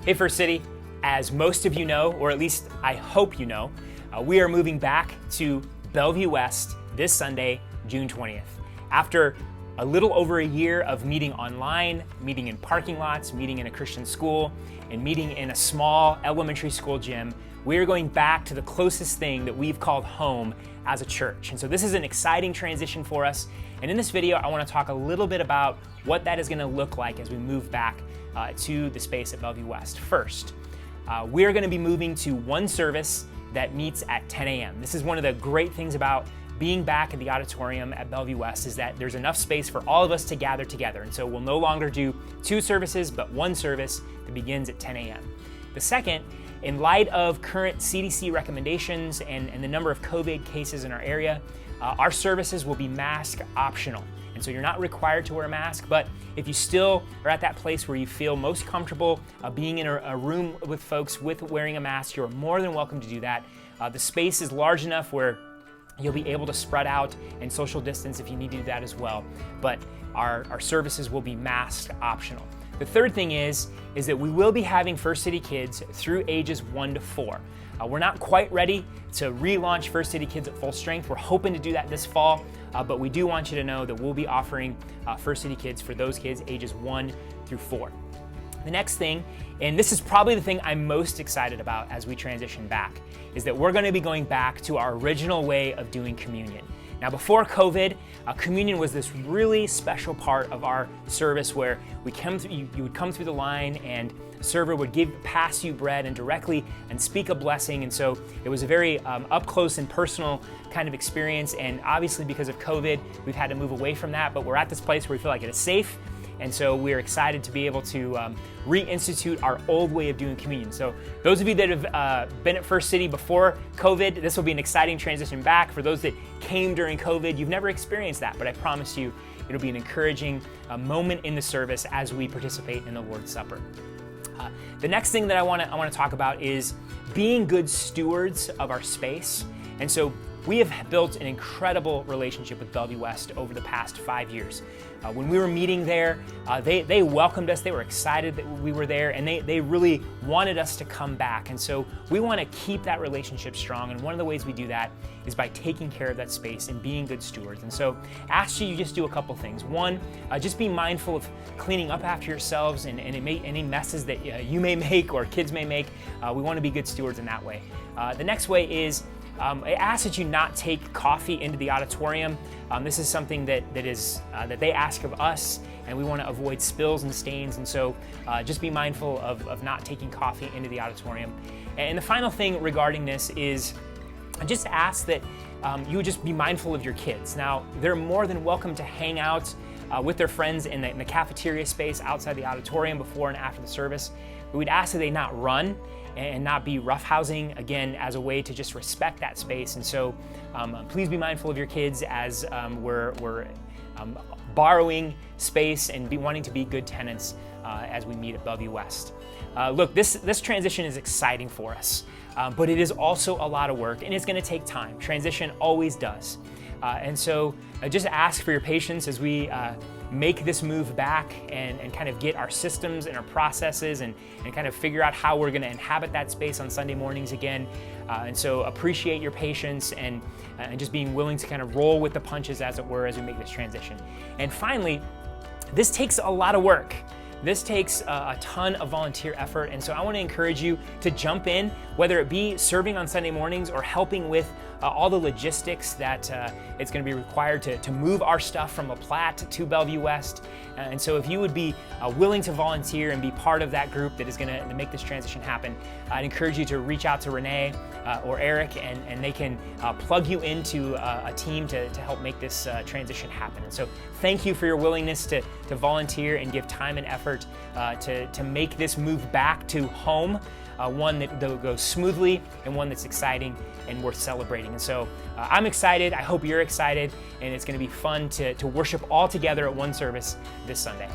Hey First City, as most of you know, or at least I hope you know, we are moving back to Bellevue West this Sunday, June 20th. After a little over a year of meeting online, meeting in parking lots, meeting in a Christian school, and meeting in a small elementary school gym, we are going back to the closest thing that we've called home as a church. And so this is an exciting transition for us. And in this video, I want to talk a little bit about what that is going to look like as we move back to the space at Bellevue West. First, we are going to be moving to one service that meets at 10 a.m. This is one of the great things about being back at the auditorium at Bellevue West, is that there's enough space for all of us to gather together. And so we'll no longer do two services, but one service that begins at 10 a.m. The second, in light of current CDC recommendations and the number of COVID cases in our area, our services will be mask optional. And so you're not required to wear a mask, but if you still are at that place where you feel most comfortable being in a room with folks with wearing a mask, you're more than welcome to do that. The space is large enough where you'll be able to spread out and social distance if you need to do that as well. But our services will be mask optional. The third thing is that we will be having First City Kids through ages 1 to 4. We're not quite ready to relaunch First City Kids at full strength. We're hoping to do that this fall, but we do want you to know that we'll be offering First City Kids for those kids ages 1 through 4. The next thing, and this is probably the thing I'm most excited about as we transition back, is that we're going to be going back to our original way of doing communion. Now, before COVID, communion was this really special part of our service where you would come through the line and the server would pass you bread and speak a blessing. And so it was a very up close and personal kind of experience. And obviously because of COVID, we've had to move away from that, but we're at this place where we feel like it is safe. And so we're excited to be able to reinstitute our old way of doing communion. So those of you that have been at First City before COVID, this will be an exciting transition back. For those that came during COVID, you've never experienced that, but I promise you it'll be an encouraging moment in the service as we participate in the Lord's Supper. The next thing that I want to talk about is being good stewards of our space. And so we have built an incredible relationship with Bellevue West over the past 5 years. When we were meeting there, they welcomed us, they were excited that we were there, and they really wanted us to come back. And so we want to keep that relationship strong, and one of the ways we do that is by taking care of that space and being good stewards. And so ask you just do a couple things. One, just be mindful of cleaning up after yourselves and any messes that you may make or kids may make. We want to be good stewards in that way. The next way is I ask that you not take coffee into the auditorium. This is something that they ask of us, and we want to avoid spills and stains. And so just be mindful of not taking coffee into the auditorium. And the final thing regarding this is just ask that you would just be mindful of your kids. Now, they're more than welcome to hang out with their friends in the cafeteria space outside the auditorium before and after the service. We would ask that they not run and not be roughhousing, again, as a way to just respect that space. And so please be mindful of your kids as we're borrowing space and wanting to be good tenants as we meet at Bellevue West. Look, this transition is exciting for us, but it is also a lot of work, and it's going to take time. Transition always does. And so just ask for your patience as we make this move back and kind of get our systems and our processes and kind of figure out how we're going to inhabit that space on Sunday mornings again. And so appreciate your patience and just being willing to kind of roll with the punches, as it were, as we make this transition. And finally, this takes a lot of work. This takes a ton of volunteer effort, and so I want to encourage you to jump in, whether it be serving on Sunday mornings or helping with all the logistics that it's going to be required to move our stuff from La Platte to Bellevue West. And so if you would be willing to volunteer and be part of that group that is going to make this transition happen, I'd encourage you to reach out to Renee or Eric, and they can plug you into a team to help make this transition happen. And so thank you for your willingness to volunteer and give time and effort to make this move back to home, one that goes smoothly and one that's exciting and worth celebrating. And so I'm excited. I hope you're excited, and it's going to be fun to worship all together at one service this Sunday.